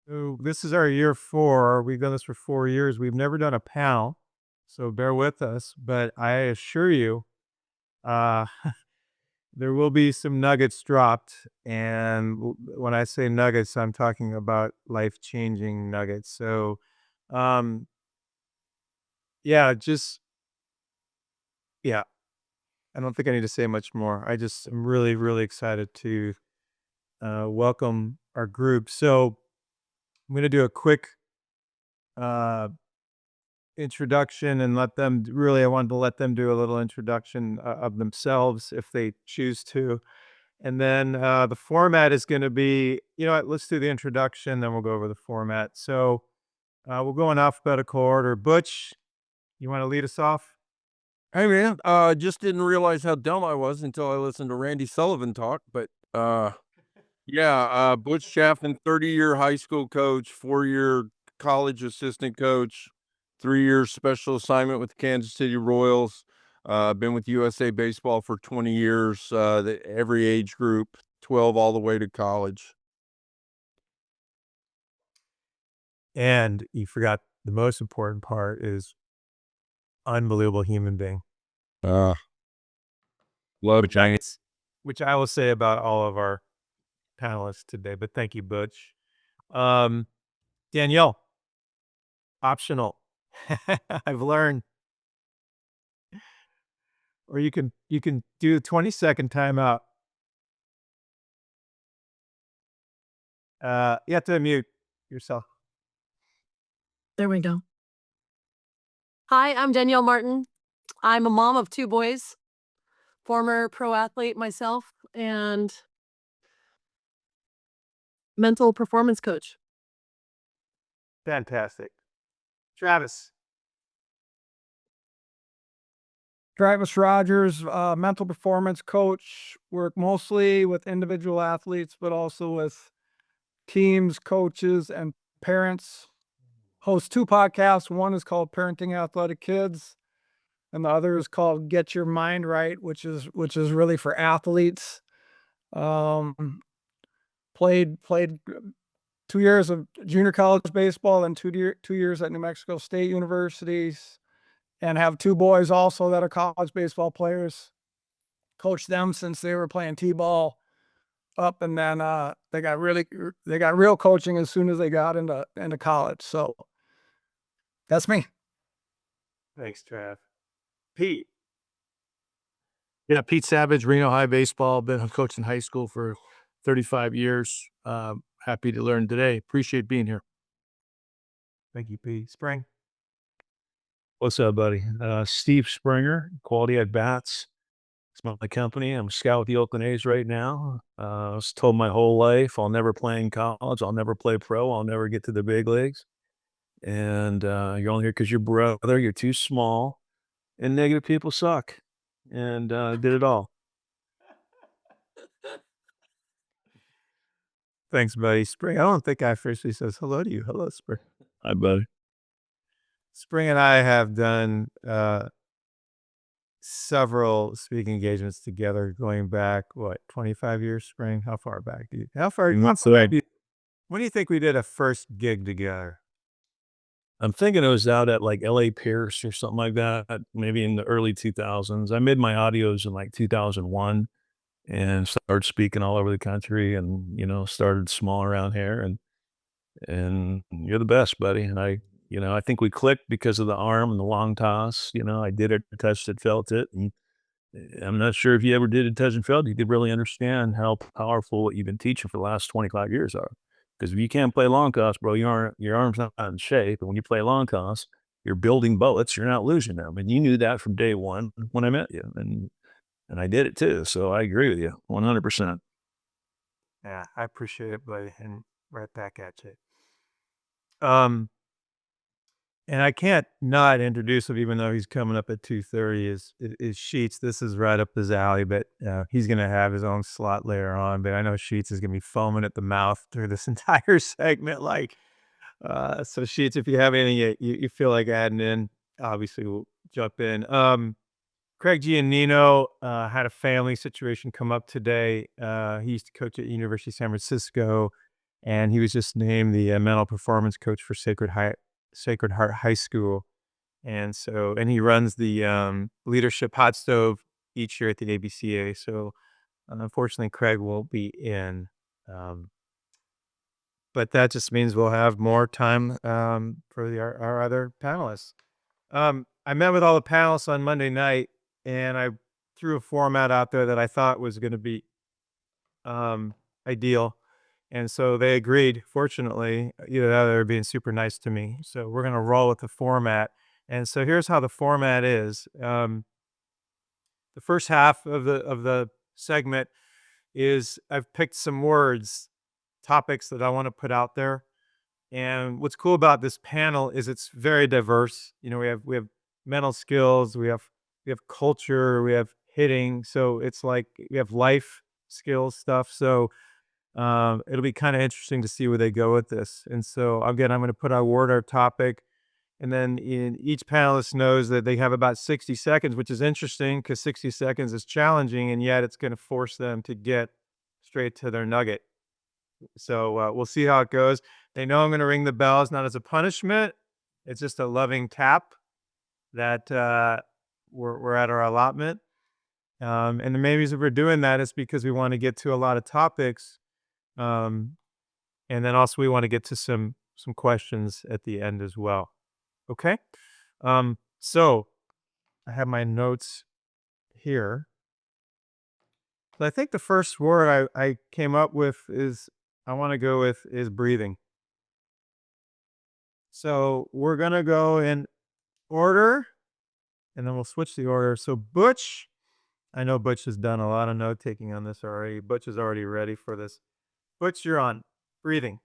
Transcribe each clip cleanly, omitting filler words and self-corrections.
So this is our year 4. We've done this for 4 years. We've never done a panel, so bear with us. But I assure you, uh, there will be some nuggets dropped. And when I say nuggets, I'm talking about life-changing nuggets. So, um, yeah, yeah, I don't think I need to say much more. I just am really, really excited to welcome our group. So I'm going to do a quick uh, introduction and let them really I wanted to let them do a little introduction of themselves if they choose to. And then the format is going to be, you know what, let's do the introduction, then we'll go over the format. So we'll go in alphabetical order. Butch, you want to lead us off? Hey man, just didn't realize how dumb I was until I listened to Randy Sullivan talk. But yeah, Butch Chaffin, 30-year high school coach, 4-year college assistant coach, 3 year special assignment with the Kansas City Royals. Been with USA Baseball for 20 years, every age group, 12 all the way to college. And you forgot the most important part is unbelievable human being, Uh, Love Giants. which I will say about all of our panelists today. But thank you, Butch. Um, Danielle, optional. I've learned. Or you can do a 20-second timeout. You have to unmute yourself. There we go. Hi, I'm Danielle Martin. I'm a mom of 2 boys, former pro athlete myself, and mental performance coach. Fantastic. Travis. Travis Rogers, mental performance coach, work mostly with individual athletes, but also with teams, coaches, and parents. Host 2 podcasts. One is called Parenting Athletic Kids, and the other is called Get Your Mind Right, which is really for athletes. Played 2 years of junior college baseball and 2 years at New Mexico State Universities, and have 2 boys also that are college baseball players. Coached them since they were playing T-ball up, and then they got real coaching as soon as they got into college. So that's me. Thanks, Trav. Pete. Yeah, Pete Savage, Reno High baseball. Been a coach in high school for 35 years. Happy to learn today. Appreciate being here. Thank you, Pete. Spring. What's up, buddy? Steve Springer, Quality at Bats. It's my company. I'm a scout with the Oakland A's right now. I was told my whole life I'll never play in college. I'll never play pro. I'll never get to the big leagues. And you're only here because you're brother. You're too small. And negative people suck. And did it all. Thanks, buddy. Spring. I don't think I officially says hello to you. Hello, Spring. Hi, buddy. Spring and I have done several speaking engagements together going back, what, 25 years, Spring? How far back do you how far Not so bad. when do you think we did a first gig together? I'm thinking it was out at like LA Pierce or something like that, maybe in the early 2000s. I made my audios in like 2001 and started speaking all over the country and, started small around here and you're the best, buddy. And I think we clicked because of the arm and the long toss. I did it, touched it, felt it. And I'm not sure if you ever did it, touch and felt, you could really understand how powerful what you've been teaching for the last 25 years are. Because if you can't play long toss, bro, your arm's not in shape. And when you play long toss, you're building bullets, you're not losing them. And you knew that from day one when I met you. And I did it too. So I agree with you 100%. Yeah, I appreciate it, buddy, and right back at you. And I can't not introduce him, even though he's coming up at 2:30. Is Sheets? This is right up his alley, but he's gonna have his own slot later on. But I know Sheets is gonna be foaming at the mouth through this entire segment. So Sheets, if you have anything you feel like adding in, obviously we'll jump in. Craig Giannino had a family situation come up today. He used to coach at University of San Francisco. and he was just named the mental performance coach for Sacred Heart High School. And so, and he runs the leadership hot stove each year at the ABCA. So, unfortunately, Craig won't be in. Um, but that just means we'll have more time for our other panelists. I met with all the panelists on Monday night, and I threw a format out there that I thought was going to be ideal. And so they agreed, fortunately. Either that or they're being super nice to me. So we're going to roll with the format. And so here's how the format is. The first half of the segment is I've picked some words, topics that I want to put out there. And what's cool about this panel is it's very diverse. You know, we have mental skills, we have culture, we have hitting. So it's like we have life skills stuff. So it'll be kind of interesting to see where they go with this. And so again, I'm going to put our word, our topic, and then each panelist knows that they have about 60 seconds, which is interesting because 60 seconds is challenging, and yet it's going to force them to get straight to their nugget. So we'll see how it goes. They know I'm going to ring the bells, not as a punishment. It's just a loving tap that we're at our allotment. And the main reason we're doing that is because we want to get to a lot of topics. And then also we want to get to some questions at the end as well. Okay. So I have my notes here. So I think the first word I came up with is I want to go with is breathing. So we're going to go in order and then we'll switch the order. So Butch, I know Butch has done a lot of note taking on this already. Butch is already ready for this. Butch, you're on. Breathing.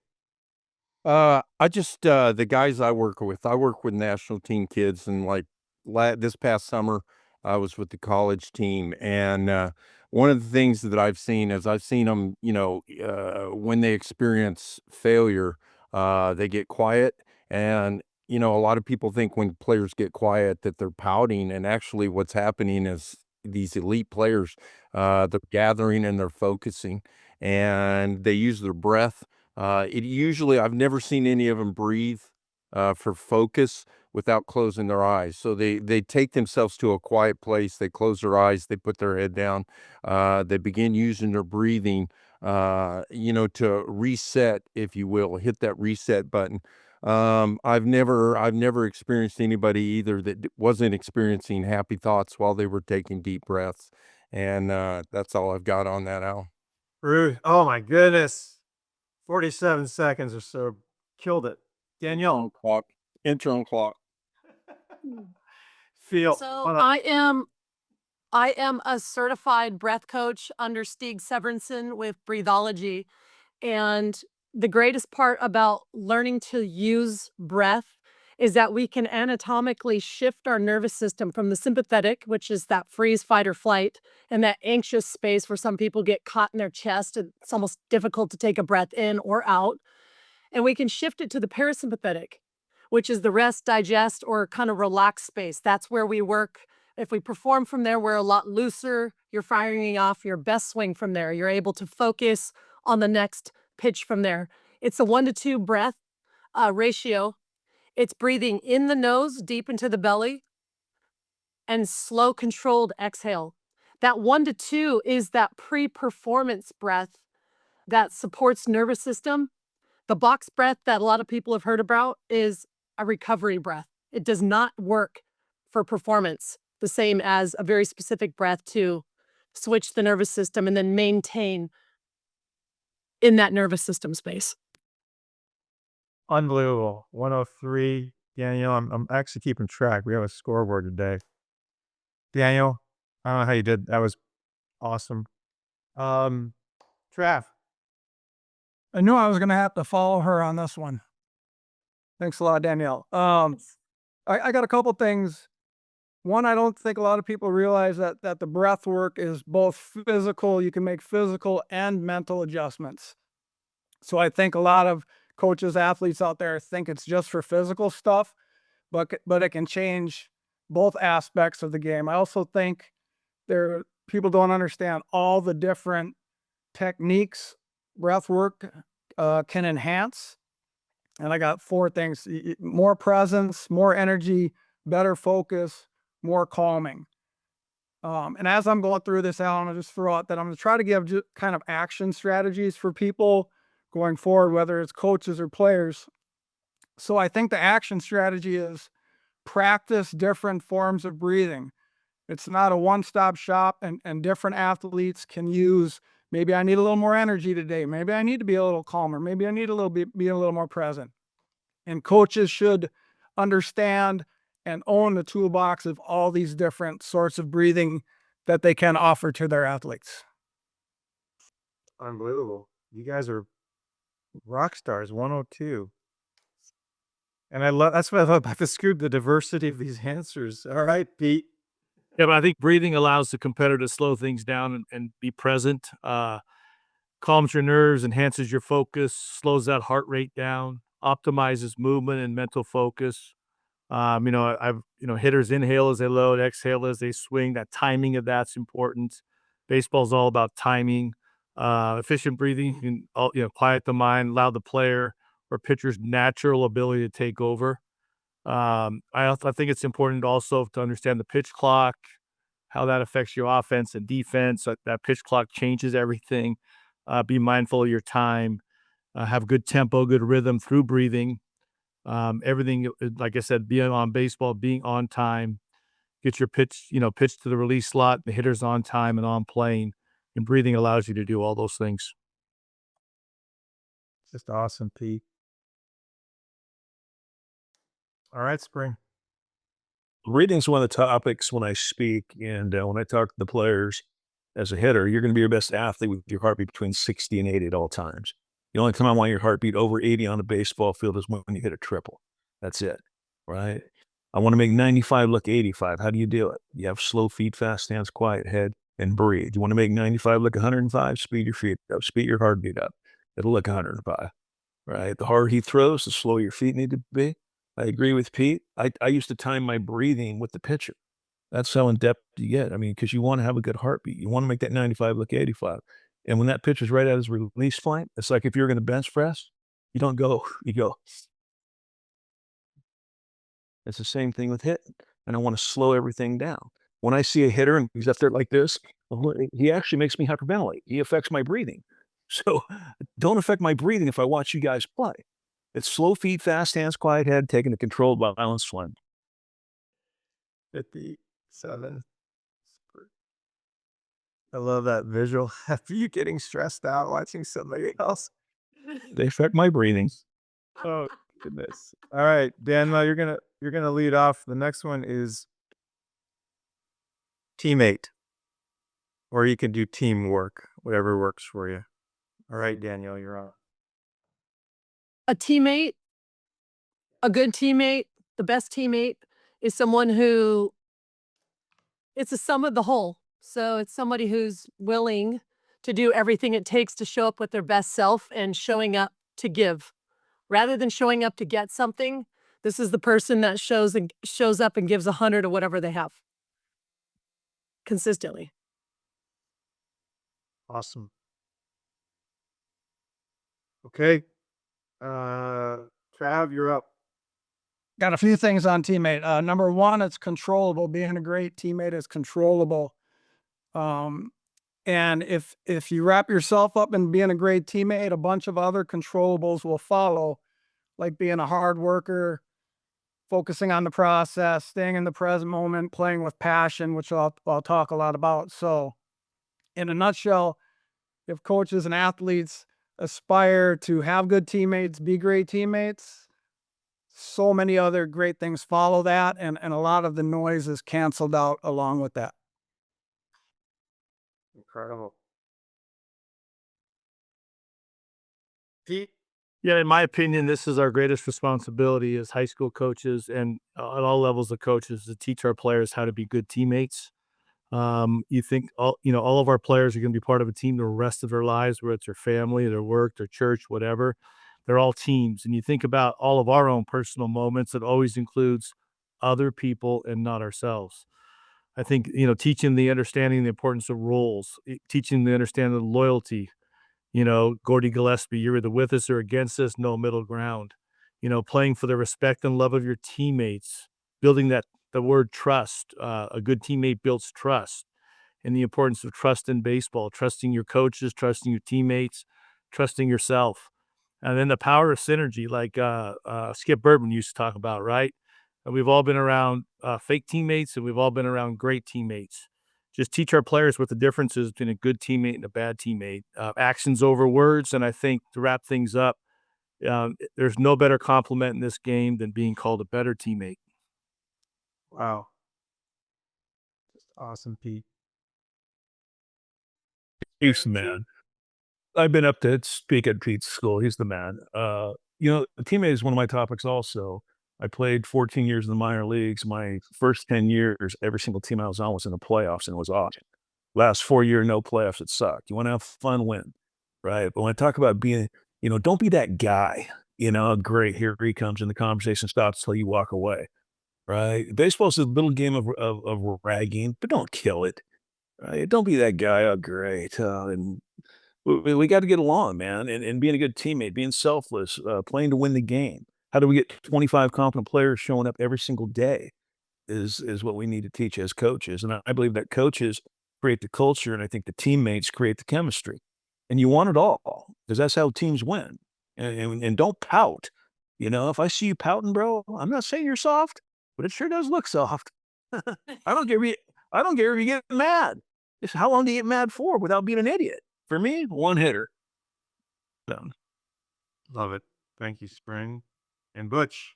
I just the guys I work with national team kids, and like this past summer, I was with the college team, and one of the things that I've seen is I've seen them, when they experience failure, they get quiet, and a lot of people think when players get quiet that they're pouting, and actually, what's happening is these elite players, they're gathering and they're focusing, and they use their breath. I've never seen any of them breathe for focus without closing their eyes. So they take themselves to a quiet place. They close their eyes. They put their head down. They begin using their breathing, to reset, if you will, hit that reset button. I've never experienced anybody either that wasn't experiencing happy thoughts while they were taking deep breaths. And that's all I've got on that, Al. Rude. Oh my goodness. 47 seconds or so. Killed it. Danielle. Clock. Intro clock. Feel. So Hold on. I am a certified breath coach under Stieg Severinsen with Breathology. And the greatest part about learning to use breath is that we can anatomically shift our nervous system from the sympathetic, which is that freeze, fight, or flight, and that anxious space where some people get caught in their chest. And it's almost difficult to take a breath in or out. And we can shift it to the parasympathetic, which is the rest, digest, or kind of relaxed space. That's where we work. If we perform from there, we're a lot looser. You're firing off your best swing from there. You're able to focus on the next pitch from there. It's a 1-to-2 breath ratio. It's breathing in the nose, deep into the belly, and slow, controlled exhale. That 1-to-2 is that pre-performance breath that supports nervous system. The box breath that a lot of people have heard about is a recovery breath. It does not work for performance, the same as a very specific breath to switch the nervous system and then maintain in that nervous system space. Unbelievable. 103. Daniel, I'm actually keeping track. We have a scoreboard today. Daniel, I don't know how you did. That was awesome. Trav. I knew I was going to have to follow her on this one. Thanks a lot, Danielle. I got a couple things. One, I don't think a lot of people realize that the breath work is both physical. You can make physical and mental adjustments. So I think a lot of coaches, athletes out there think it's just for physical stuff, but it can change both aspects of the game. I also think people don't understand all the different techniques breath work can enhance. And I got 4 things: more presence, more energy, better focus, more calming. And as I'm going through this, Alan, I'll just throw out that I'm going to try to give kind of action strategies for people going forward, whether it's coaches or players. So I think the action strategy is practice different forms of breathing. It's not a one-stop shop, and different athletes can use, maybe I need a little more energy today. Maybe I need to be a little calmer. Maybe I need a little be a little more present. And coaches should understand and own the toolbox of all these different sorts of breathing that they can offer to their athletes. Unbelievable. You guys are rock stars, 102. And I love, that's what I love about the scoop, the diversity of these answers. All right, Pete. Yeah, but I think breathing allows the competitor to slow things down and be present. Calms your nerves, enhances your focus, slows that heart rate down, optimizes movement and mental focus. Hitters inhale as they load, exhale as they swing. That timing of that's important. Baseball's all about timing. Efficient breathing can quiet the mind, allow the player or pitcher's natural ability to take over. I think it's important also to understand the pitch clock, how that affects your offense and defense. That pitch clock changes everything. Be mindful of your time. Have good tempo, good rhythm through breathing. Everything, like I said, being on baseball, being on time, get your pitch to the release slot, the hitter's on time and on plane, and breathing allows you to do all those things. Just awesome, Pete. All right, Spring. Breathing's one of the topics when I speak, and when I talk to the players as a hitter, you're going to be your best athlete with your heartbeat between 60 and 80 at all times. The only time I want your heartbeat over 80 on a baseball field is when you hit a triple. That's it, right? I want to make 95 look 85. How do you do it? You have slow feet, fast hands, quiet head, and breathe. You want to make 95 look 105, speed your feet up, speed your heartbeat up. It'll look 105, right? The harder he throws, the slower your feet need to be. I agree with Pete. I used to time my breathing with the pitcher. That's how in depth you get. I mean, because you want to have a good heartbeat. You want to make that 95 look 85. And when that pitcher's right at his release point, it's like if you're going to bench press, you don't go, you go. It's the same thing with hitting. And I want to slow everything down. When I see a hitter and he's up there like this, he actually makes me hyperventilate. He affects my breathing. So don't affect my breathing if I watch you guys play. It's slow feet, fast hands, quiet head, taking a controlled violent swing. 57. I love that visual. Are you getting stressed out watching somebody else? They affect my breathing. Oh goodness. All right, Danielle, you're gonna lead off. The next one is teammate, or you can do teamwork, whatever works for you. All right, Danielle, you're on. A teammate, a good teammate, the best teammate is someone who it's a sum of the whole. So it's somebody who's willing to do everything it takes to show up with their best self and showing up to give. Rather than showing up to get something, this is the person that shows up and gives 100 of whatever they have. Consistently. Awesome. Okay. Trav, you're up. Got a few things on teammate. Number 1, it's controllable. Being a great teammate is controllable. And if you wrap yourself up in being a great teammate, a bunch of other controllables will follow, like being a hard worker, focusing on the process, staying in the present moment, playing with passion, which I'll talk a lot about. So in a nutshell, if coaches and athletes aspire to have good teammates, be great teammates, so many other great things follow that, and a lot of the noise is canceled out along with that. Incredible. Pete? Yeah, in my opinion, this is our greatest responsibility as high school coaches and at all levels of coaches to teach our players how to be good teammates. You think all of our players are going to be part of a team the rest of their lives, whether it's their family, their work, their church, whatever. They're all teams. And you think about all of our own personal moments, it always includes other people and not ourselves. I think, teaching the understanding the importance of roles, teaching the understanding of loyalty, Gordy Gillespie, you're either with us or against us, no middle ground. Playing for the respect and love of your teammates, building the word trust. A good teammate builds trust, and the importance of trust in baseball, trusting your coaches, trusting your teammates, trusting yourself. And then the power of synergy, like Skip Bertman used to talk about, right? And we've all been around fake teammates, and we've all been around great teammates. Just teach our players what the difference is between a good teammate and a bad teammate. Actions over words, and I think to wrap things up, there's no better compliment in this game than being called a better teammate. Wow. Just awesome, Pete. He's the man. I've been up to speak at Pete's school. He's the man. The teammate is one of my topics also. I played 14 years in the minor leagues. My first 10 years, every single team I was on was in the playoffs, and it was awesome. Last 4 year, no playoffs, it sucked. You want to have fun, win, right? But when I talk about being, don't be that guy, great, here he comes, and the conversation stops till you walk away, right? Baseball's a little game of ragging, but don't kill it, right? Don't be that guy, oh, great. And we got to get along, man, and being a good teammate, being selfless, playing to win the game. How do we get 25 competent players showing up every single day is what we need to teach as coaches. And I believe that coaches create the culture, and I think the teammates create the chemistry. And you want it all because that's how teams win. And don't pout. If I see you pouting, bro, I'm not saying you're soft, but it sure does look soft. I don't care if you get mad. It's how long do you get mad for without being an idiot? For me, one hitter. Done. Love it. Thank you, Spring. And Butch.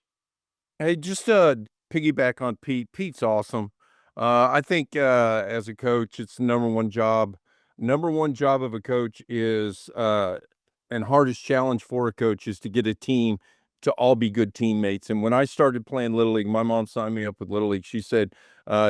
Hey, just piggyback on Pete. Pete's awesome. I think as a coach, it's the number one job. Number one job of a coach is and hardest challenge for a coach is to get a team to all be good teammates. And when I started playing Little League, my mom signed me up with Little League. She said,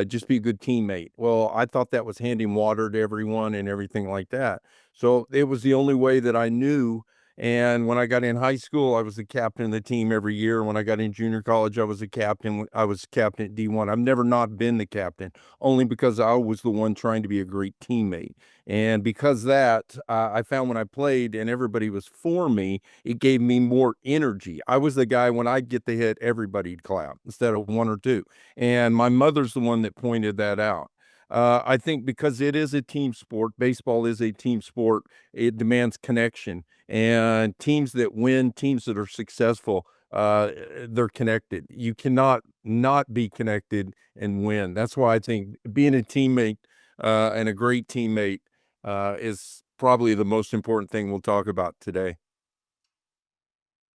just be a good teammate. Well, I thought that was handing water to everyone and everything like that. So it was the only way that I knew. And when I got in high school, I was the captain of the team every year. When I got in junior college, I was the captain. I was captain at D1. I've never not been the captain, only because I was the one trying to be a great teammate. And because that, I found when I played and everybody was for me, it gave me more energy. I was the guy when I'd get the hit, everybody'd clap instead of one or two. And my mother's the one that pointed that out. I think because it is a team sport, baseball is a team sport, it demands connection. And teams that win, teams that are successful, they're connected. You cannot not be connected and win. That's why I think being a teammate and a great teammate is probably the most important thing we'll talk about today.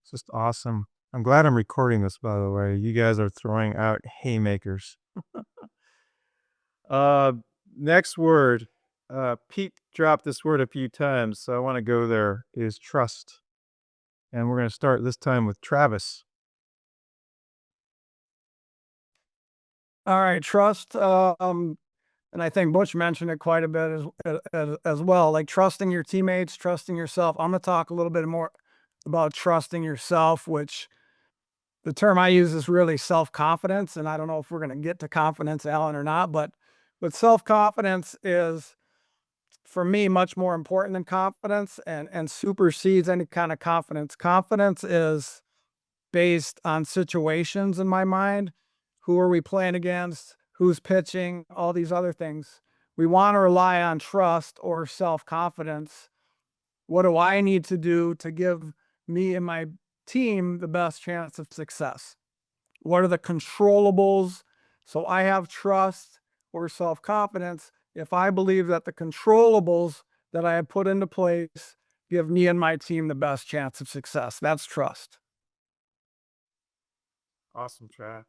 It's just awesome. I'm glad I'm recording this, by the way. You guys are throwing out haymakers. Next word. Pete dropped this word a few times, so I want to go there, is trust. And we're going to start this time with Travis. All right, trust. And I think Butch mentioned it quite a bit as well. Like trusting your teammates, trusting yourself. I'm going to talk a little bit more about trusting yourself, which the term I use is really self-confidence. And I don't know if we're going to get to confidence, Alan, or not, but self-confidence is, for me, much more important than confidence and supersedes any kind of confidence. Confidence is based on situations in my mind. Who are we playing against? Who's pitching? All these other things. We want to rely on trust or self-confidence. What do I need to do to give me and my team the best chance of success? What are the controllables? So I have trust or self-confidence if I believe that the controllables that I have put into place give me and my team the best chance of success. That's trust. Awesome, Trav.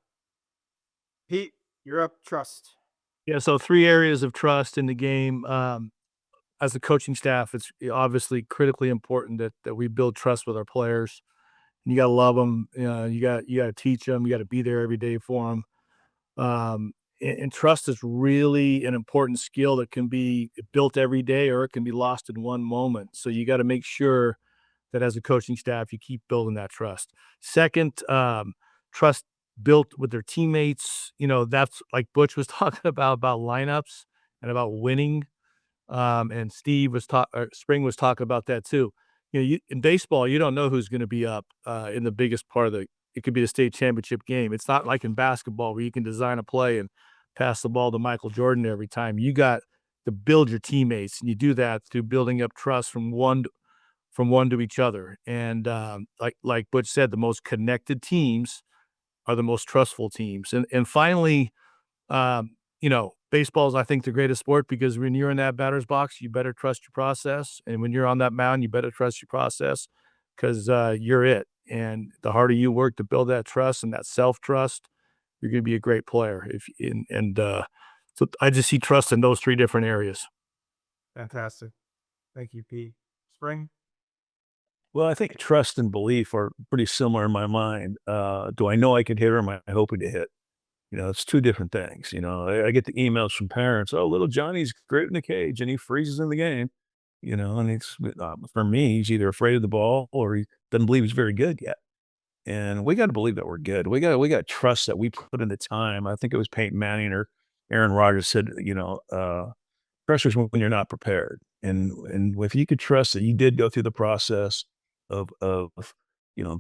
Pete, you're up. Trust. Yeah, so 3 areas of trust in the game. As a coaching staff, it's obviously critically important that we build trust with our players. You gotta love them. You gotta teach them. You gotta be there every day for them. And trust is really an important skill that can be built every day, or it can be lost in one moment. So you got to make sure that as a coaching staff, you keep building that trust. Second, trust built with their teammates. That's like Butch was talking about lineups and about winning. And Spring was talking about that too. In baseball, you don't know who's going to be up in the biggest part of it could be the state championship game. It's not like in basketball where you can design a play and pass the ball to Michael Jordan every time. You got to build your teammates, and you do that through building up trust from one to each other. And like Butch said, the most connected teams are the most trustful teams. And finally, baseball is, I think, the greatest sport because when you're in that batter's box, you better trust your process. And when you're on that mound, you better trust your process because you're it. And the harder you work to build that trust and that self-trust, you're going to be a great player. So I just see trust in those three different areas. Fantastic. Thank you, Pete. Spring? Well, I think trust and belief are pretty similar in my mind. Do I know I can hit or am I hoping to hit? It's two different things. I get the emails from parents. Oh, little Johnny's great in the cage and he freezes in the game. And it's for me, he's either afraid of the ball or he doesn't believe he's very good yet. And we got to believe that we're good. We got to trust that we put in the time. I think it was Peyton Manning or Aaron Rodgers said, pressure's when you're not prepared. And if you could trust that you did go through the process of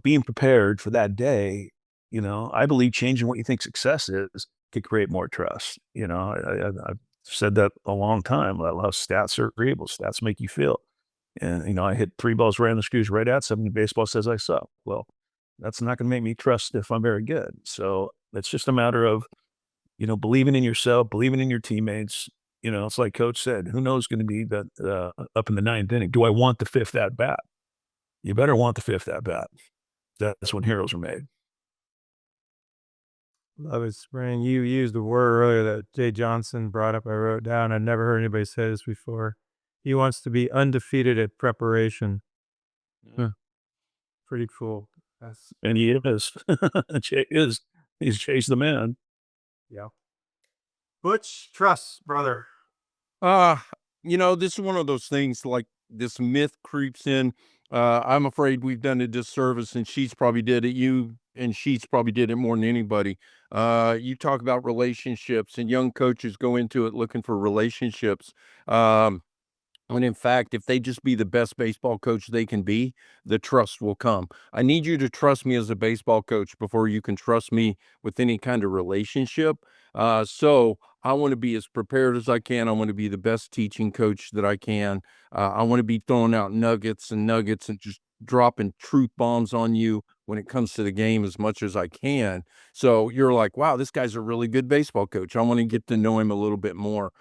being prepared for that day, I believe changing what you think success is could create more trust. I've said that a long time. I love stats are agreeable. Stats make you feel. And, I hit 3 balls right on the screws right at something. Baseball says I suck. Well, that's not going to make me trust if I'm very good. So it's just a matter of, believing in yourself, believing in your teammates. It's like Coach said, who knows going to be up in the 9th inning? Do I want the 5th at bat? You better want the 5th at bat. That's when heroes are made. Love it, Spring. You used a word earlier that Jay Johnson brought up. I wrote down. I've never heard anybody say this before. He wants to be undefeated at preparation. Yeah. Pretty cool. And he is. Jay is. He's Jay's the man. Yeah. Butch, trust, brother. This is one of those things like this myth creeps in. I'm afraid we've done a disservice, and Sheets probably did it. Sheets probably did it more than anybody. You talk about relationships, and young coaches go into it looking for relationships. When in fact, if they just be the best baseball coach they can be, the trust will come. I need you to trust me as a baseball coach before you can trust me with any kind of relationship. So I want to be as prepared as I can. I want to be the best teaching coach that I can. I want to be throwing out nuggets and just dropping truth bombs on you when it comes to the game as much as I can. So you're like, wow, this guy's a really good baseball coach. I want to get to know him a little bit more.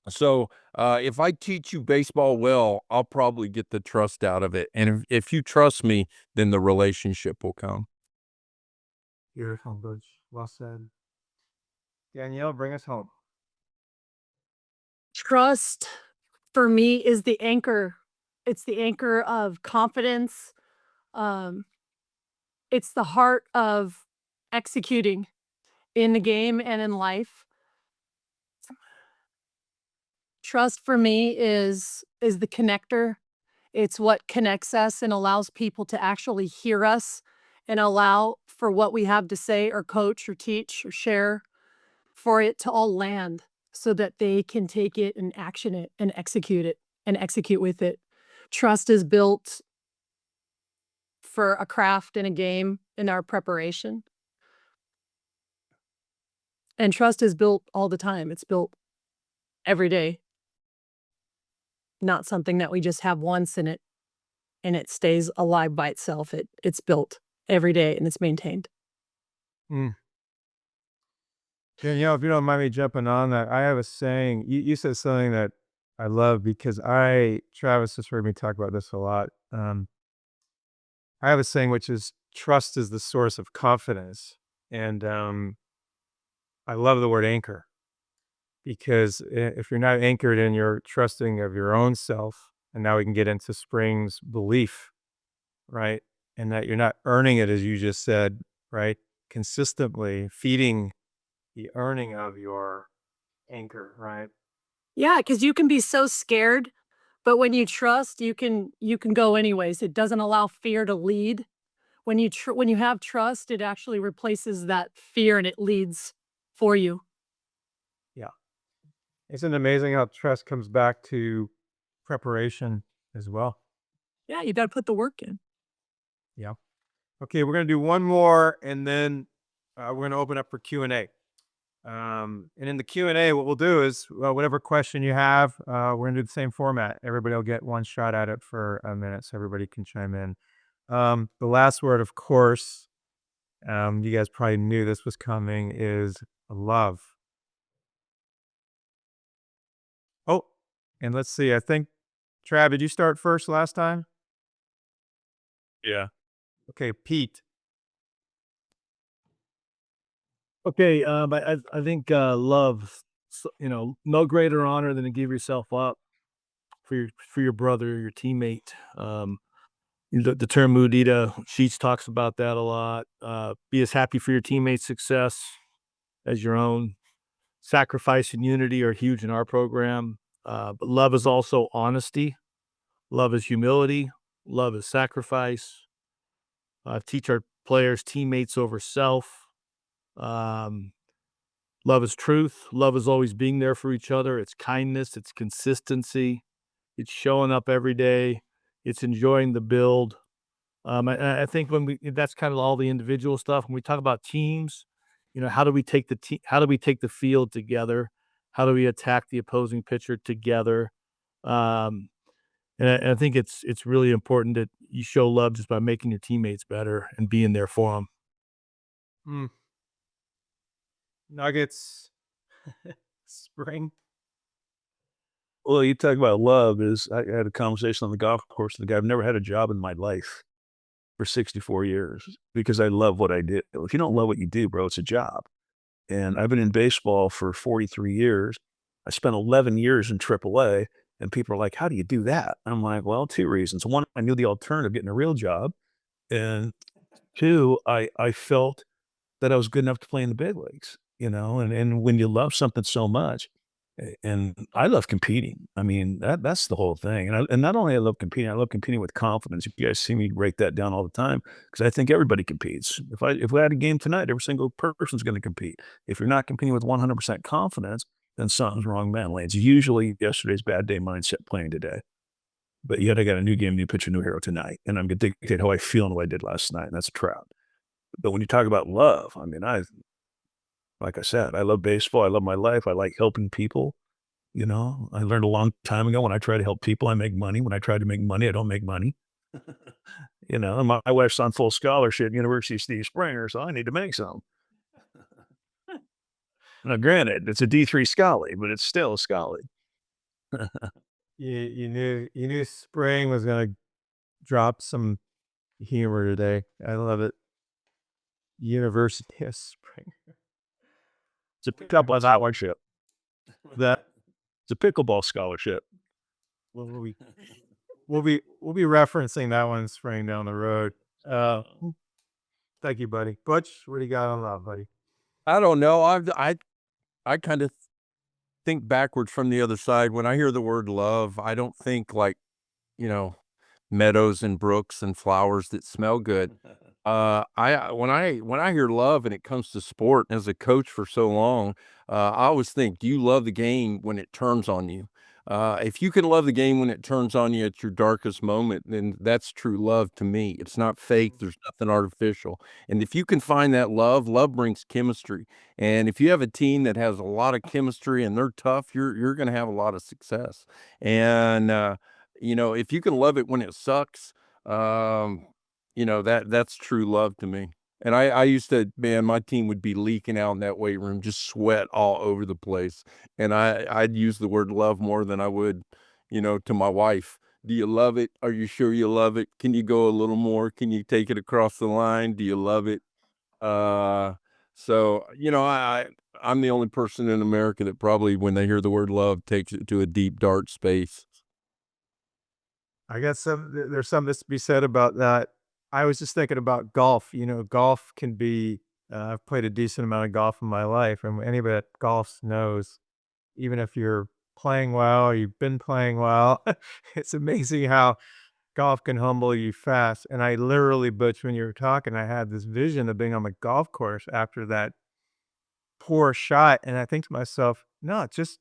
So if I teach you baseball well, I'll probably get the trust out of it. And if you trust me, then the relationship will come. Beautiful, Butch. Well said. Danielle, bring us home. Trust for me is the anchor. It's the anchor of confidence. It's the heart of executing in the game and in life. Trust for me is the connector. It's what connects us and allows people to actually hear us and allow for what we have to say or coach or teach or share for it to all land so that they can take it and action it and execute with it. Trust is built for a craft and a game in our preparation. And trust is built all the time. It's built every day. Not something that we just have once and it stays alive by itself. It's built every day and it's maintained. Danielle, if you don't mind me jumping on that, I have a saying. You said something that I love because Travis has heard me talk about this a lot. I have a saying which is trust is the source of confidence. And I love the word anchor because if you're not anchored in your trusting of your own self, and now we can get into Spring's belief, right? And that you're not earning it, as you just said, right? Consistently feeding the earning of your anchor, right? Yeah, because you can be so scared, but when you trust, you can go anyways. It doesn't allow fear to lead. When you have trust, it actually replaces that fear and it leads for you. Yeah. Isn't it amazing how trust comes back to preparation as well? Yeah, you got to put the work in. Yeah. Okay, we're gonna do one more, and then we're gonna open up for Q&A. And in the Q&A, what we'll do is whatever question you have, we're gonna do the same format. Everybody will get one shot at it for a minute, so everybody can chime in. The last word, of course, you guys probably knew this was coming, is love. Oh, and let's see. I think Trav, did you start first last time? Yeah. Okay, Pete. Okay, I think, love, no greater honor than to give yourself up for your brother, your teammate. The term mudita, Sheets talks about that a lot. Be as happy for your teammate's success as your own. Sacrifice and unity are huge in our program. But love is also honesty. Love is humility. Love is sacrifice. Teach our players teammates over self. Um, Love is truth. Love is always being there for each other. It's kindness. It's consistency. It's showing up every day. It's enjoying the build. I think that's kind of all the individual stuff. When we talk about teams, how do we take how do we take the field together? How do we attack the opposing pitcher together? Um, and I think it's really important that you show love just by making your teammates better and being there for them. Mm, Nuggets. Spring. Well, you talk about love is I had a conversation on the golf course with a guy. I've never had a job in my life for 64 years because I love what I do. If you don't love what you do, bro, it's a job. And I've been in baseball for 43 years. I spent 11 years in AAA, and people are like, "How do you do that?" I'm like, "Well, two reasons. One, I knew the alternative, getting a real job, and two, I felt that I was good enough to play in the big leagues, and when you love something so much, and I love competing. I mean, that's the whole thing. And not only I love competing with confidence. You guys see me break that down all the time because I think everybody competes. If we had a game tonight, every single person's going to compete. If you're not competing with 100% confidence, then something's wrong mentally. It's usually yesterday's bad day mindset playing today. But yet I got a new game, new pitcher, new hero tonight, and I'm going to dictate how I feel and what I did last night. And that's a trap. But when you talk about love, I mean, like I said, I love baseball. I love my life. I like helping people. I learned a long time ago when I try to help people, I make money. When I try to make money, I don't make money. And my wife's on full scholarship, University of Steve Springer, so I need to make some. Now, granted, it's a D3 Scully, but it's still a Scully. You knew spring was gonna drop some humor today. I love it. University of Spring. It's a pickup scholarship. That It's a pickleball scholarship. we'll be we'll be referencing that one spring down the road. Thank you, buddy. Butch, what do you got on love, buddy? I don't know. I kind of think backwards from the other side. When I hear the word love, I don't think like, you know, meadows and brooks and flowers that smell good. When I hear love and it comes to sport as a coach for so long, I always think, do you love the game when it turns on you? If you can love the game when it turns on you at your darkest moment, then that's true love to me. It's not fake. There's nothing artificial. And if you can find that love brings chemistry. And if you have a team that has a lot of chemistry and they're tough, you're going to have a lot of success. And if you can love it when it sucks, um, that's true love to me. And I used to, man, my team would be leaking out in that weight room, just sweat all over the place. And I'd use the word love more than I would, to my wife. Do you love it? Are you sure you love it? Can you go a little more? Can you take it across the line? Do you love it? Uh, so, I'm the only person in America that probably, when they hear the word love, takes it to a deep, dark space. I guess there's something to be said about that. I was just thinking about golf. Golf can be. I've played a decent amount of golf in my life, and anybody that golfs knows, even if you're playing well or you've been playing well, it's amazing how golf can humble you fast. And I literally, Butch, when you were talking, I had this vision of being on the golf course after that poor shot, and I think to myself, no, just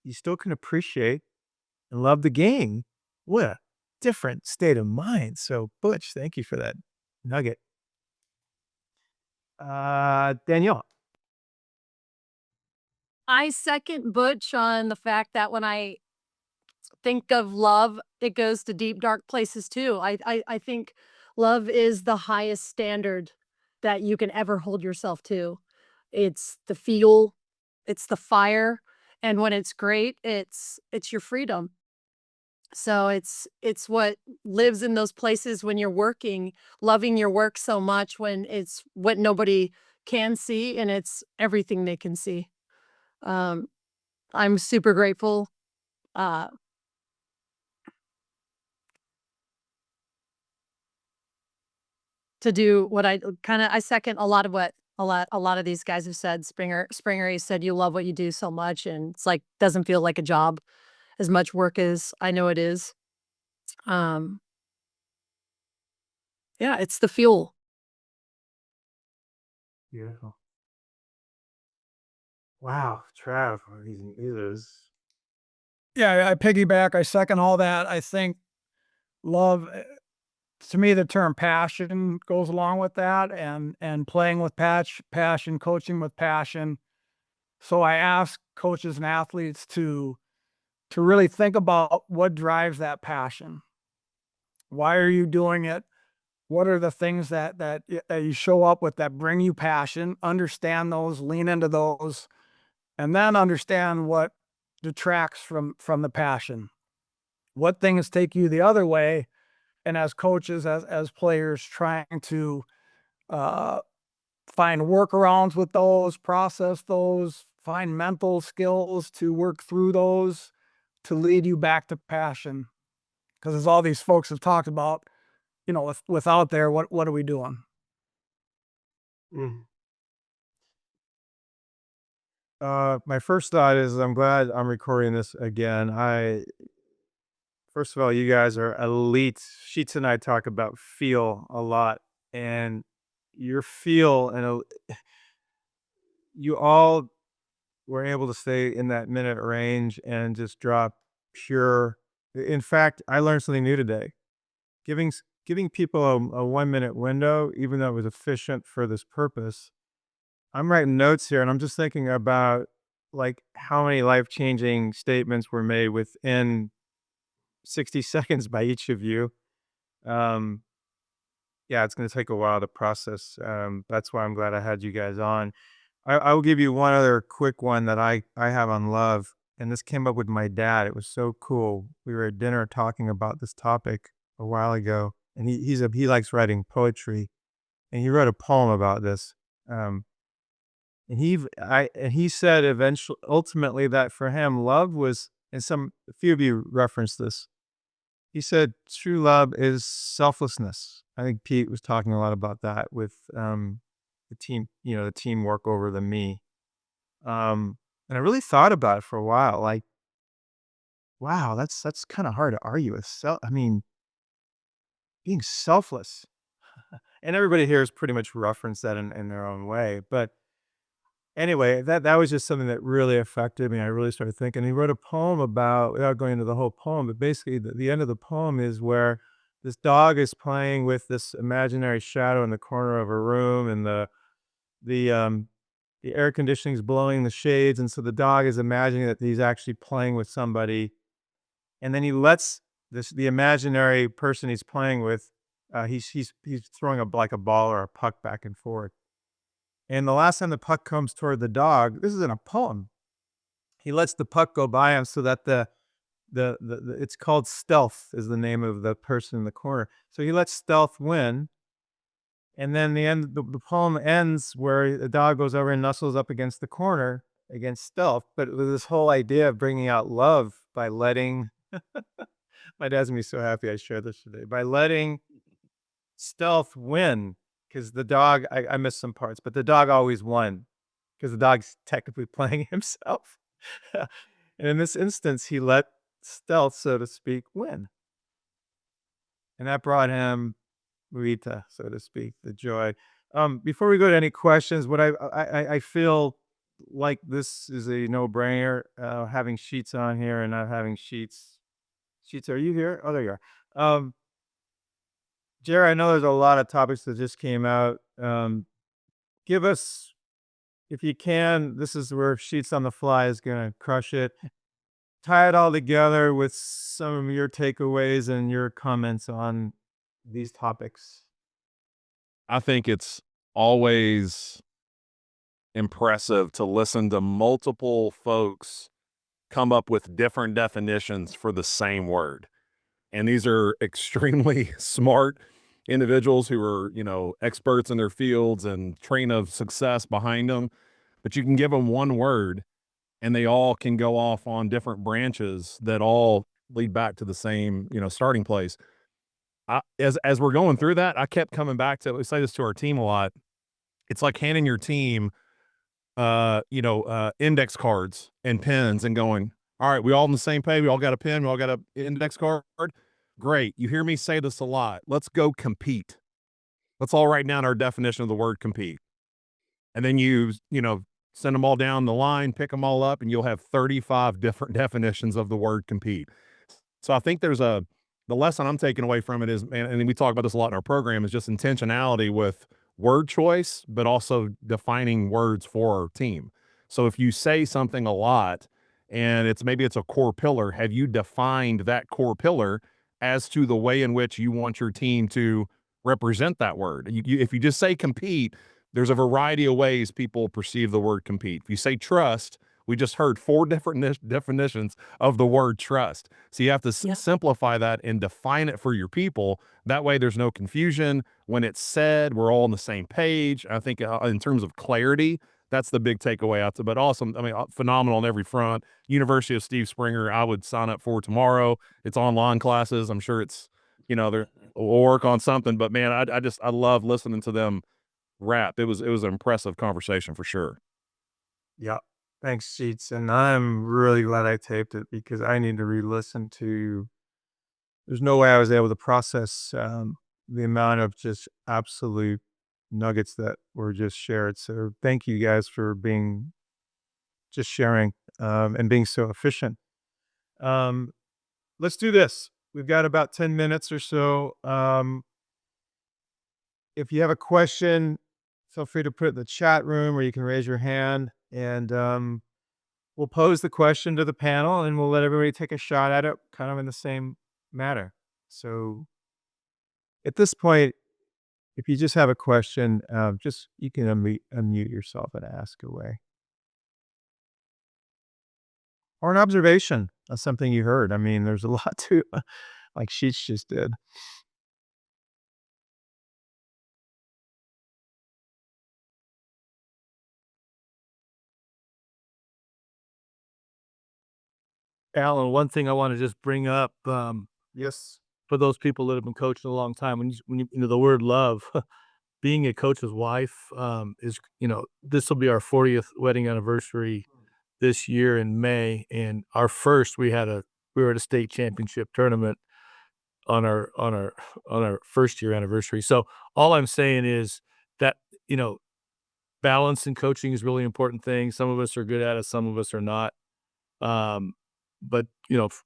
you still can appreciate and love the game. What a different state of mind. So, Butch, thank you for that nugget. Danielle. I second Butch on the fact that when I think of love, it goes to deep, dark places too. I think love is the highest standard that you can ever hold yourself to. It's the fuel, it's the fire, and when it's great, it's your freedom. So it's what lives in those places when you're working, loving your work so much when it's what nobody can see and it's everything they can see. Um, I'm super grateful, uh, to do what I kinda I second a lot of what a lot of these guys have said. Springer, you said you love what you do so much, and it's like, doesn't feel like a job as much work as I know it is. Um, yeah, it's the fuel. Beautiful. Wow, Trav, these Yeah, I piggyback. I second all that. I think love, to me, the term passion goes along with that, and playing with passion, coaching with passion. So I ask coaches and athletes to really think about what drives that passion. Why are you doing it? What are the things that you show up with that bring you passion? Understand those, lean into those, and then understand what detracts from the passion. What things take you the other way? And as coaches, as players, trying to uh, find workarounds with those, process those, find mental skills to work through those, to lead you back to passion. Because as all these folks have talked about, without there, what are we doing? Mm. My first thought is I'm glad I'm recording this again. First of all, you guys are elite. Sheets and I talk about feel a lot, and your feel you all were able to stay in that minute range and just drop pure. In fact, I learned something new today. Giving people a 1 minute window, even though it was efficient for this purpose. I'm writing notes here, and I'm just thinking about like how many life changing statements were made within 60 seconds by each of you. Um, yeah, it's going to take a while to process. That's why I'm glad I had you guys on. I will give you one other quick one that I have on love, and this came up with my dad. It was so cool. We were at dinner talking about this topic a while ago, and he likes writing poetry, and he wrote a poem about this. Um, and he said eventually, ultimately, that for him, love was, and a few of you referenced this. He said true love is selflessness. I think Pete was talking a lot about that with the team, the teamwork over the me. And I really thought about it for a while. Like, wow, that's kind of hard to argue with. I mean, being selfless, and everybody here has pretty much referenced that in their own way. But anyway, that was just something that really affected me. I really started thinking. He wrote a poem about, without going into the whole poem, but basically the end of the poem is where this dog is playing with this imaginary shadow in the corner of a room, and the um the air conditioning is blowing the shades, and so the dog is imagining that he's actually playing with somebody, and then he lets the imaginary person he's playing with, he's throwing like a ball or a puck back and forth. And the last time the puck comes toward the dog, this is in a poem, he lets the puck go by him so that the it's called Stealth is the name of the person in the corner. So he lets Stealth win, and then the poem ends where the dog goes over and nuzzles up against the corner against Stealth, but with this whole idea of bringing out love by letting my dad's gonna be so happy I shared this today, by letting Stealth win, because the dog, I missed some parts, but the dog always won because the dog's technically playing himself. And in this instance, he let Stealth, so to speak, win. And that brought him Rita, so to speak, the joy. Before we go to any questions, what I feel like this is a no-brainer, having Sheets on here and not having Sheets. Sheets, are you here? Oh, there you are. Jerry, I know there's a lot of topics that just came out. Give us, if you can, this is where Sheets on the Fly is gonna crush it. Tie it all together with some of your takeaways and your comments on these topics. I think it's always impressive to listen to multiple folks come up with different definitions for the same word. And these are extremely smart individuals who are, experts in their fields and train of success behind them. But you can give them one word and they all can go off on different branches that all lead back to the same, starting place. As we're going through that, I kept coming back to, we say this to our team a lot. It's like handing your team, index cards and pens and going, all right, we all on the same page. We all got a pen. We all got an index card. Great. You hear me say this a lot. Let's go compete. Let's all write down our definition of the word compete. And then send them all down the line, pick them all up, and you'll have 35 different definitions of the word compete. So I think the lesson I'm taking away from it is, and we talk about this a lot in our program, is just intentionality with word choice, but also defining words for our team. So if you say something a lot and maybe it's a core pillar, have you defined that core pillar as to the way in which you want your team to represent that word? If you just say compete, there's a variety of ways people perceive the word compete. If you say trust, we just heard 4 different definitions of the word trust. So you have to simplify that and define it for your people. That way there's no confusion. When it's said, we're all on the same page. I think in terms of clarity, that's the big takeaway out there. But awesome. I mean, phenomenal on every front. University of Steve Springer, I would sign up for tomorrow. It's online classes. I'm sure it's, we'll work on something. But man, I love listening to them rap. It was an impressive conversation for sure. Yeah. Thanks, Sheets. And I'm really glad I taped it because I need to re-listen to. There's no way I was able to process the amount of just absolute nuggets that were just shared. So thank you guys for just sharing and being so efficient. Let's do this. We've got about 10 minutes or so. If you have a question, feel free to put it in the chat room or you can raise your hand and we'll pose the question to the panel and we'll let everybody take a shot at it kind of in the same manner. So at this point, if you just have a question, you can unmute yourself and ask away. Or an observation of something you heard. I mean, there's a lot to like Sheets just did. Alan, one thing I want to just bring up, Yes. for those people that have been coaching a long time, when the word love, being a coach's wife, is, this will be our 40th wedding anniversary this year in May. And our first, we were at a state championship tournament on our first year anniversary. So all I'm saying is that, balance in coaching is a really important thing. Some of us are good at it. Some of us are not. But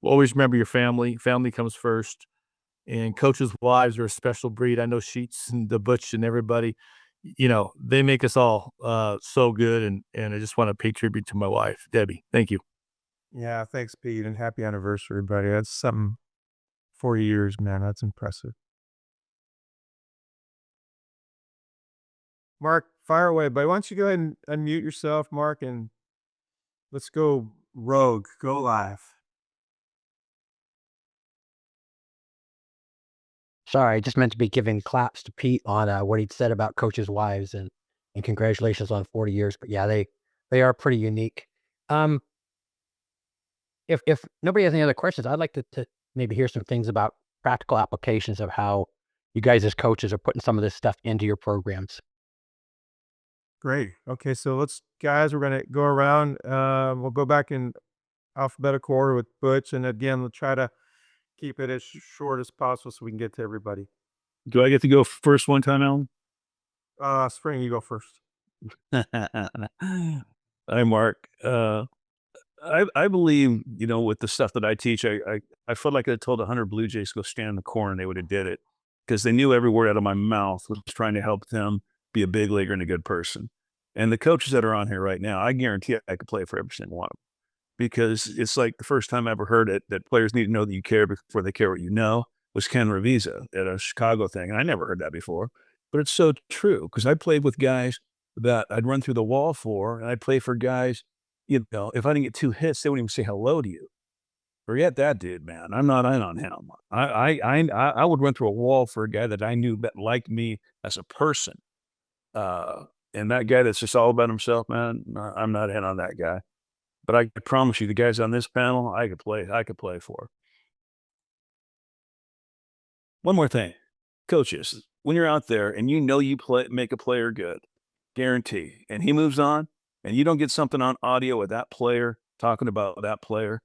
always remember your family. Family comes first. And coaches' wives are a special breed. I know Sheets and the Butch and everybody, they make us all so good. And I just want to pay tribute to my wife, Debbie. Thank you. Yeah, thanks, Pete, and happy anniversary, buddy. That's something. 40 years, man. That's impressive. Mark, fire away, buddy. Why don't you go ahead and unmute yourself, Mark, and let's go rogue. Go live. Sorry, I just meant to be giving claps to Pete on what he'd said about coaches' wives and congratulations on 40 years. But yeah, they are pretty unique. If nobody has any other questions, I'd like to maybe hear some things about practical applications of how you guys as coaches are putting some of this stuff into your programs. Great. Okay, so guys, we're going to go around. We'll go back in alphabetical order with Butch. And again, we'll try to keep it as short as possible so we can get to everybody. Do I get to go first one time, Alan? Spring, you go first. Hi, Mark. I believe, you know, with the stuff that I teach, I felt like I told 100 Blue Jays to go stand in the corner and they would have did it because they knew every word out of my mouth was trying to help them be a big leaguer and a good person. And the coaches that are on here right now, I guarantee I could play for every single one of them because it's like the first time I ever heard it that players need to know that you care before they care what you know was Ken Revisa at a Chicago thing. And I never heard that before, but it's so true because I played with guys that I'd run through the wall for, and I'd play for guys, you know, if I didn't get 2 hits, they wouldn't even say hello to you. Forget that dude, man. I'm not in on him. I would run through a wall for a guy that I knew that liked me as a person. Uh, and that guy that's just all about himself, man, I'm not in on that guy. But I promise you, the guys on this panel, I could play for. One more thing, coaches, when you're out there and you know you make a player good, guarantee, and he moves on, and you don't get something on audio with that player talking about that player,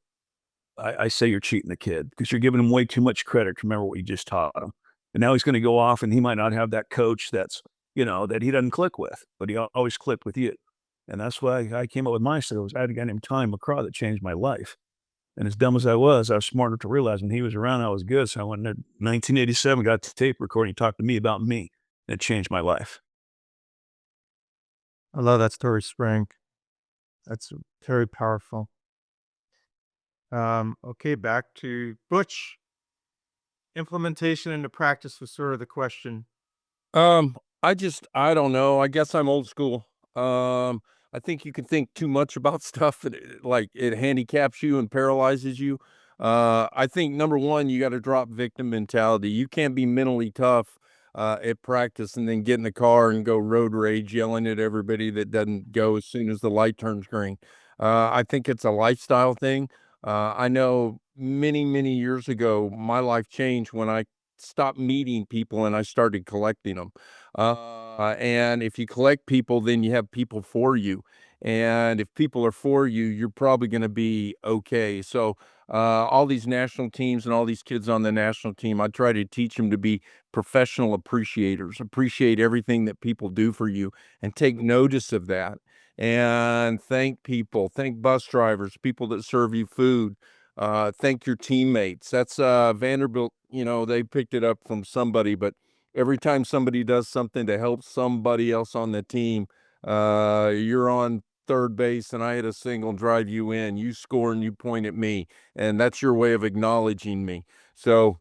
I say you're cheating the kid because you're giving him way too much credit to remember what you just taught him. And now he's going to go off and he might not have that coach that's, you know, that he doesn't click with, but he always clicked with you. And that's why I came up with my skills. I had a guy named Tommy McCraw that changed my life. And as dumb as I was smart enough to realize when he was around, I was good. So I went in 1987, got the tape recording, he talked to me about me, and it changed my life. I love that story, Spring. That's very powerful. Okay, back to Butch. Implementation into practice was sort of the question. I don't know. I guess I'm old school. I think you can think too much about stuff and it handicaps you and paralyzes you. I think number one, you got to drop victim mentality. You can't be mentally tough at practice and then get in the car and go road rage, yelling at everybody that doesn't go as soon as the light turns green. I think it's a lifestyle thing. I know many years ago, my life changed when I stopped meeting people and I started collecting them. And if you collect people, then you have people for you. And if people are for you, you're probably going to be okay. So, all these national teams and all these kids on the national team, I try to teach them to be professional appreciators, appreciate everything that people do for you and take notice of that. And thank people, thank bus drivers, people that serve you food, thank your teammates. That's Vanderbilt, you know, they picked it up from somebody, but every time somebody does something to help somebody else on the team, you're on third base and I hit a single and drive you in, you score and you point at me, and that's your way of acknowledging me. So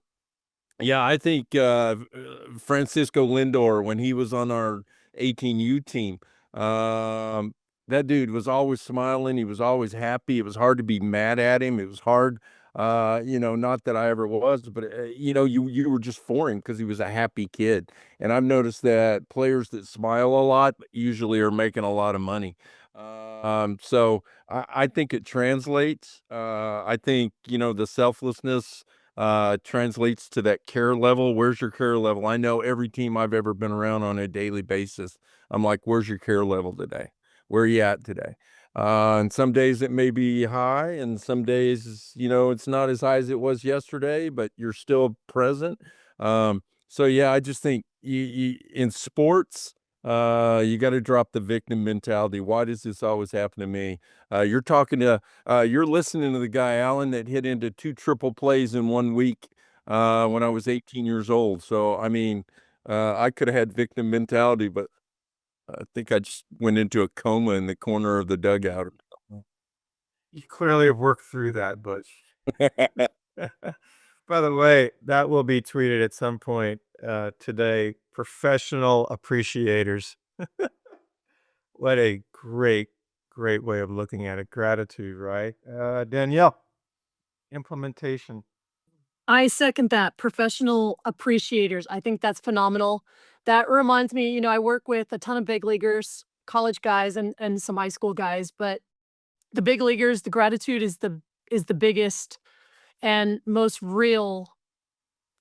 yeah, I think Francisco Lindor, when he was on our 18U team, um, that dude was always smiling. He was always happy. It was hard to be mad at him. It was hard, you know, not that I ever was, but you know, you were just for him because he was a happy kid. And I've noticed that players that smile a lot usually are making a lot of money. So I think it translates. I think, you know, the selflessness translates to that care level. Where's your care level? I know every team I've ever been around on a daily basis, I'm like, where's your care level today? Where are you at today? And some days it may be high, and some days, you know, it's not as high as it was yesterday, but you're still present. So yeah, I just think you in sports, you got to drop the victim mentality. Why does this always happen to me? You're listening to the guy, Allen, that hit into 2 triple plays in 1 week, when I was 18 years old. So, I mean, I could have had victim mentality, but I think I just went into a coma in the corner of the dugout. You clearly have worked through that, Butch. By the way, that will be tweeted at some point today. Professional appreciators. What a great way of looking at it. Gratitude, right? Danielle, implementation. I second that. Professional appreciators. I think that's phenomenal. That reminds me, you know, I work with a ton of big leaguers, college guys and some high school guys, but the big leaguers, the gratitude is the biggest and most real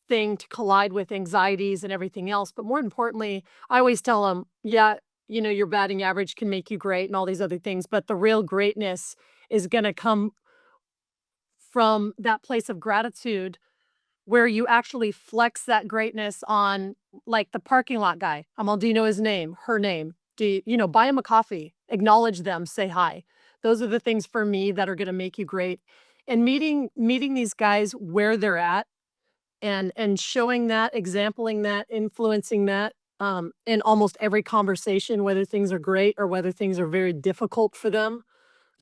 thing to collide with anxieties and everything else. But more importantly, I always tell them, yeah, you know, your batting average can make you great and all these other things, but the real greatness is going to come from that place of gratitude where you actually flex that greatness on like the parking lot guy. Do you know his name, her name? You know, buy him a coffee, acknowledge them, say hi. Those are the things for me that are going to make you great. And meeting these guys where they're at and showing that, exempling that, influencing that in almost every conversation, whether things are great or whether things are very difficult for them,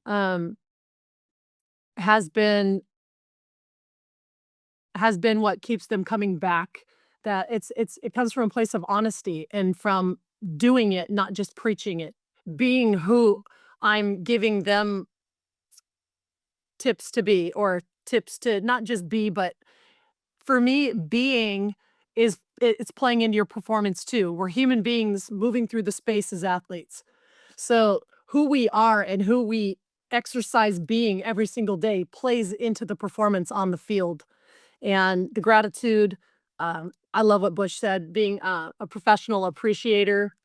um, has been what keeps them coming back. That it comes from a place of honesty and from doing it, not just preaching it, being who I'm giving them tips to be, or tips to not just be, but for me, being it's playing into your performance too. We're human beings moving through the space as athletes. So who we are and who we exercise being every single day plays into the performance on the field. And the gratitude, I love what Bush said, being a professional appreciator.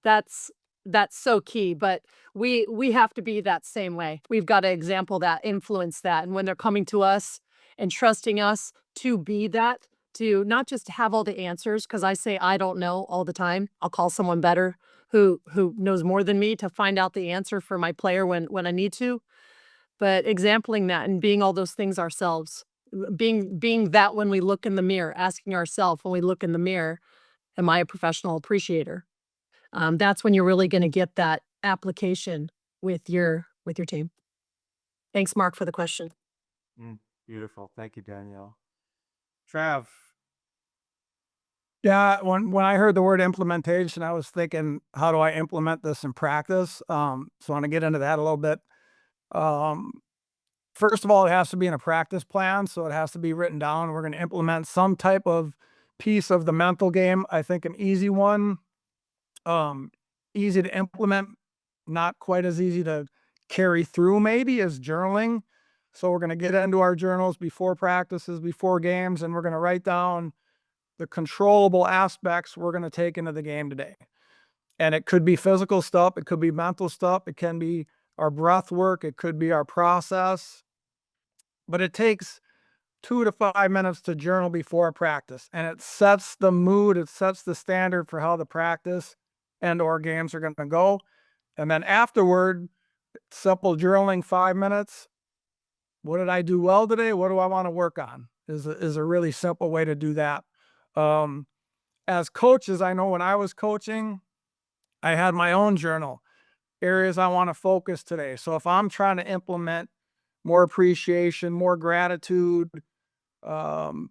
that's that's so key. But we have to be that same way. We've got to example that, influence that. And when they're coming to us and trusting us to be that, to not just have all the answers, because I say I don't know all the time. I'll call someone better who knows more than me to find out the answer for my player when I need to. But exempling that and being all those things ourselves, being that when we look in the mirror, asking ourselves when we look in the mirror, am I a professional appreciator? That's when you're really going to get that application with your team. Thanks, Mark, for the question. Beautiful. Thank you, Danielle. Trav. Yeah, when I heard the word implementation, I was thinking, how do I implement this in practice? So I want to get into that a little bit. Um, First of all, it has to be in a practice plan, so it has to be written down. We're going to implement some type of piece of the mental game. I think an easy one, easy to implement, not quite as easy to carry through maybe, is journaling. So we're going to get into our journals before practices, before games, and we're going to write down the controllable aspects we're going to take into the game today. And it could be physical stuff, it could be mental stuff, it can be our breath work, it could be our process. But it takes 2 to 5 minutes to journal before a practice, and it sets the mood, it sets the standard for how the practice and or games are going to go. And then afterward, simple journaling, 5 minutes. What did I do well today? What do I want to work on? Is a really simple way to do that. As coaches, I know when I was coaching, I had my own journal, areas I want to focus today. So if I'm trying to implement more appreciation, more gratitude, um,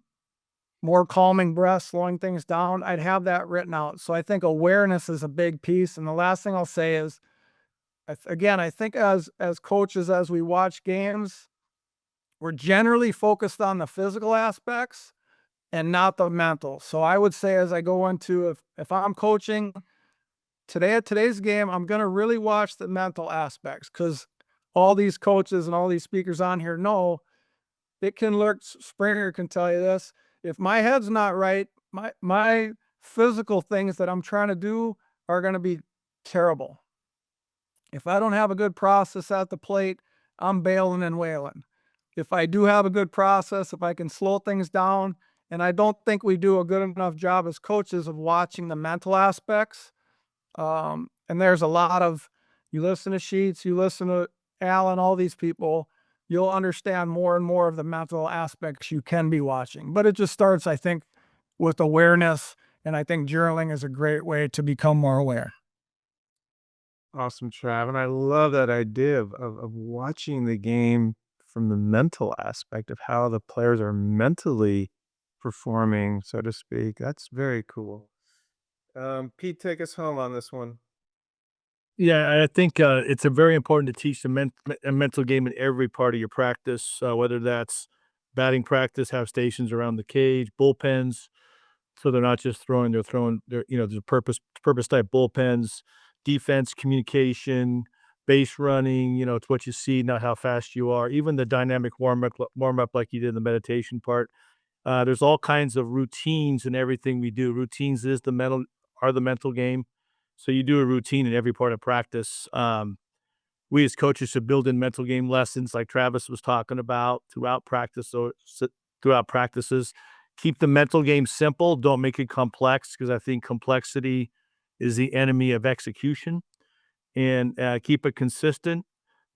more calming breath, slowing things down, I'd have that written out. So I think awareness is a big piece. And the last thing I'll say is, I think as coaches, as we watch games, we're generally focused on the physical aspects and not the mental. So I would say, as I go into, if I'm coaching today at today's game, I'm going to really watch the mental aspects, because all these coaches and all these speakers on here know it can lurk. Springer can tell you this. If my head's not right, my physical things that I'm trying to do are going to be terrible. If I don't have a good process at the plate, I'm bailing and wailing. If I do have a good process, if I can slow things down, and I don't think we do a good enough job as coaches of watching the mental aspects. And there's a lot of, you listen to Sheets, you listen to Alan, all these people, you'll understand more and more of the mental aspects you can be watching. But it just starts, I think, with awareness. And I think journaling is a great way to become more aware. Awesome, Trav. And I love that idea of watching the game from the mental aspect of how the players are mentally performing, so to speak. That's very cool. Pete, take us home on this one. Yeah, I think it's a very important to teach a mental game in every part of your practice, whether that's batting practice, have stations around the cage, bullpens, so they're not just throwing, they're throwing, there's a purpose type bullpens, defense, communication, base running, it's what you see, not how fast you are. Even the dynamic warm up like you did in the meditation part. There's all kinds of routines in everything we do. Routines are the mental game. So you do a routine in every part of practice. We as coaches should build in mental game lessons like Travis was talking about throughout practice or throughout practices. Keep the mental game simple. Don't make it complex, because I think complexity is the enemy of execution. and keep it consistent.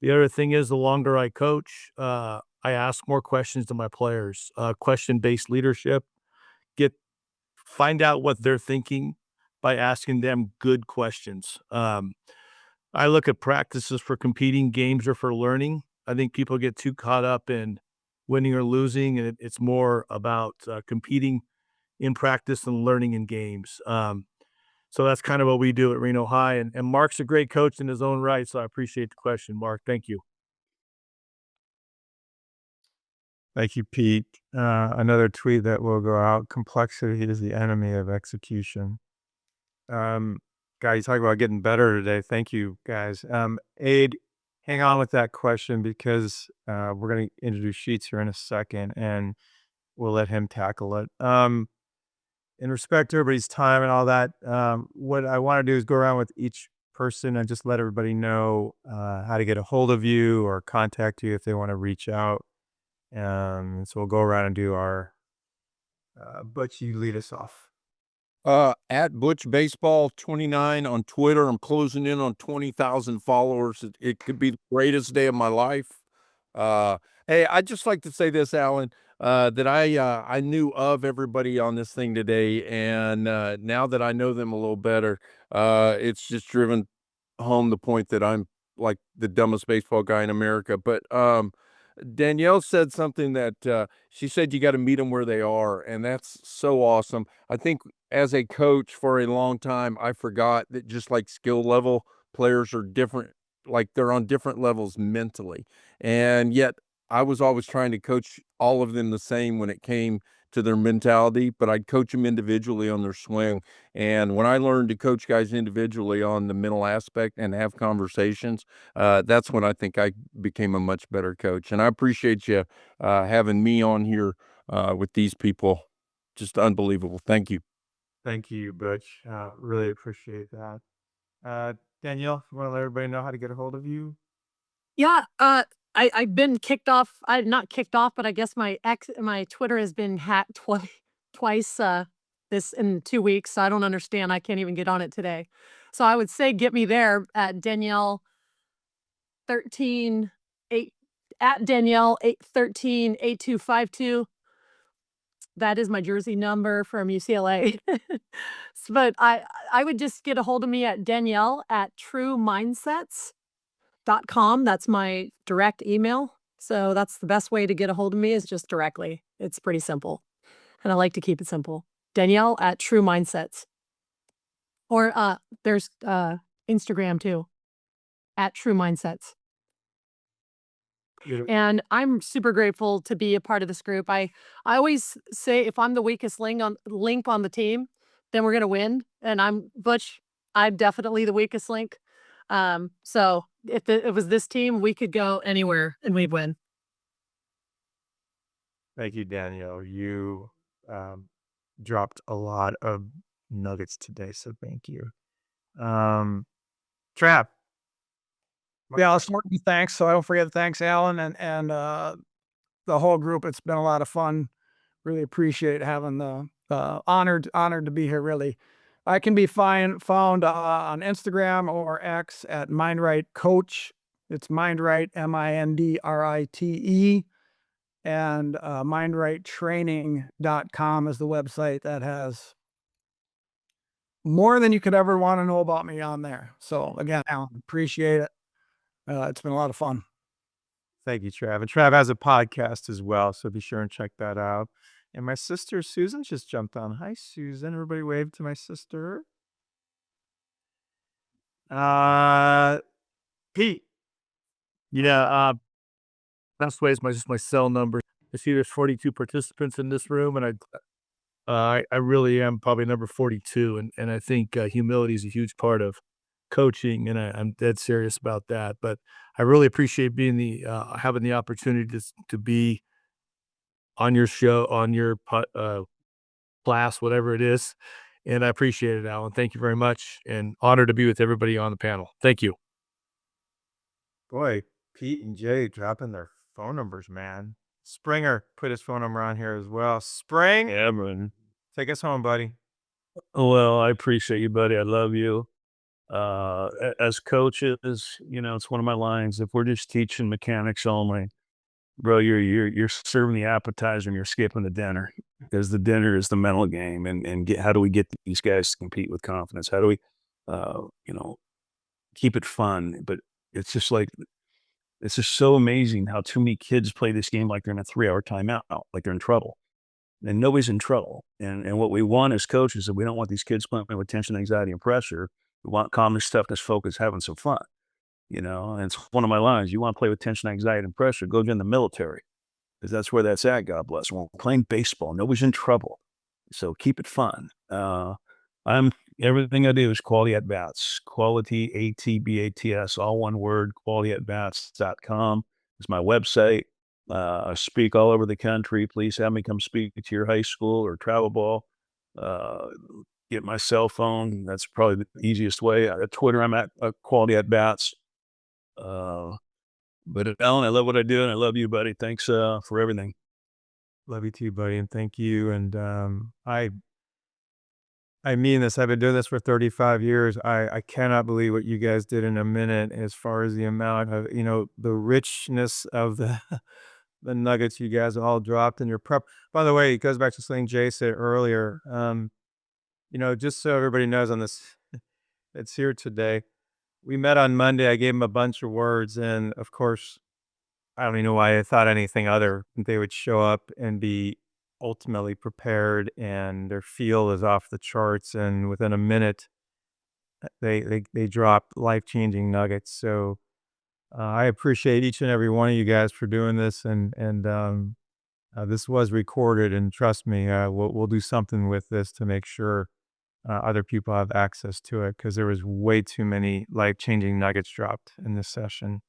The other thing is the longer I coach, I ask more questions to my players, question-based leadership, get find out what they're thinking by asking them good questions. I look at practices for competing, games or for learning. I think people get too caught up in winning or losing, and it's more about competing in practice and learning in games. So that's kind of what we do at Reno High. And Mark's a great coach in his own right. So I appreciate the question, Mark. Thank you. Thank you, Pete. Another tweet that will go out: complexity is the enemy of execution. Guys, you talk about getting better today. Thank you, guys. Aid, hang on with that question because we're going to introduce Sheets here in a second and we'll let him tackle it. In respect to everybody's time and all that, what I want to do is go around with each person and just let everybody know how to get a hold of you or contact you if they want to reach out. So we'll go around and do our, Butch, you lead us off. At Butch Baseball 29 on Twitter. I'm closing in on 20,000 followers. It could be the greatest day of my life. Hey, I'd just like to say this, Alan, that I knew of everybody on this thing today, and now that I know them a little better, it's just driven home the point that I'm like the dumbest baseball guy in America. But Danielle said something that she said you got to meet them where they are, and that's so awesome. I think as a coach for a long time, I forgot that just like skill level players are different, like they're on different levels mentally. And yet I was always trying to coach all of them the same when it came to their mentality, but I'd coach them individually on their swing. And when I learned to coach guys individually on the mental aspect and have conversations, that's when I think I became a much better coach. And I appreciate you having me on here with these people. Just unbelievable. Thank you. Thank you, Butch. Really appreciate that. Danielle, you want to let everybody know how to get a hold of you? Yeah, I've been kicked off. I'm not kicked off, but I guess my Twitter has been hacked twice this in 2 weeks. So I don't understand. I can't even get on it today. So I would say get me there at Danielle 13 8 at Danielle 813 8252. That is my jersey number from UCLA. But I would just get a hold of me at Danielle at truemindsets.com. That's my direct email. So that's the best way to get a hold of me is just directly. It's pretty simple. And I like to keep it simple. Danielle at True Mindsets. Or there's Instagram too, at True Mindsets. And I'm super grateful to be a part of this group. I always say if I'm the weakest link on the team, then we're gonna win. And I'm Butch. I'm definitely the weakest link. So if it was this team, we could go anywhere and we'd win. Thank you, Danielle. You dropped a lot of nuggets today, so thank you. Trap. Yeah, I'll start with thanks. So I don't forget thanks, Alan, and the whole group. It's been a lot of fun. Really appreciate having the honored to be here. Really, I can be found on Instagram or X at MindRite Coach. It's MindRite, MINDRITE, and mindrighttraining.com is the website that has more than you could ever want to know about me on there. So again, Alan, appreciate it. It's been a lot of fun. Thank you, Trav. And Trav has a podcast as well, so be sure and check that out. And my sister Susan just jumped on. Hi, Susan. Everybody wave to my sister. Pete. Yeah. Best way is just my cell number. I see there's 42 participants in this room, and I really am probably number 42, and I think humility is a huge part of coaching, and I'm dead serious about that. But I really appreciate being having the opportunity to be on your show, on your class, whatever it is, and I appreciate it, Alan. Thank you very much, and honored to be with everybody on the panel. Thank you. Boy, Pete and Jay dropping their phone numbers, man. Springer put his phone number on here as well. Spring, Yeah, man. take us home, buddy. Well, I appreciate you, buddy. I love you. As coaches, you know, it's one of my lines. If we're just teaching mechanics only, bro, you're serving the appetizer and you're skipping the dinner, because the dinner is the mental game. And how do we get these guys to compete with confidence? How do we, you know, keep it fun? But it's just like, it's just so amazing how too many kids play this game like they're in a 3-hour timeout, like they're in trouble. And nobody's in trouble. And what we want as coaches is we don't want these kids playing with tension, anxiety, and pressure. We want calmness, toughness, focus, having some fun. You know, and it's one of my lines. You want to play with tension, anxiety, and pressure, go join the military, because that's where that's at. God bless. We're playing baseball. Nobody's in trouble. So keep it fun. I'm Everything I do is quality at bats. Quality ATBATS, all one word. QualityAtBats.com is my website. I speak all over the country. Please have me come speak to your high school or travel ball. Uh, get my cell phone. That's probably the easiest way. Twitter, I'm at Quality at Bats. But Alan, I love what I do, and I love you, buddy. Thanks for everything. Love you too, buddy, and thank you. And I mean this. I've been doing this for 35 years. I cannot believe what you guys did in a minute, as far as the amount of, you know, the richness of the the nuggets you guys all dropped in your prep. By the way, it goes back to something Jay said earlier. You know, just so everybody knows on this, it's here today. We met on Monday. I gave him a bunch of words, and of course, I don't even know why I thought anything other. They would show up and be ultimately prepared, and their feel is off the charts. And within a minute, they drop life changing nuggets. So I appreciate each and every one of you guys for doing this, and this was recorded, and trust me, we'll do something with this to make sure other people have access to it, because there was way too many life changing nuggets dropped in this session.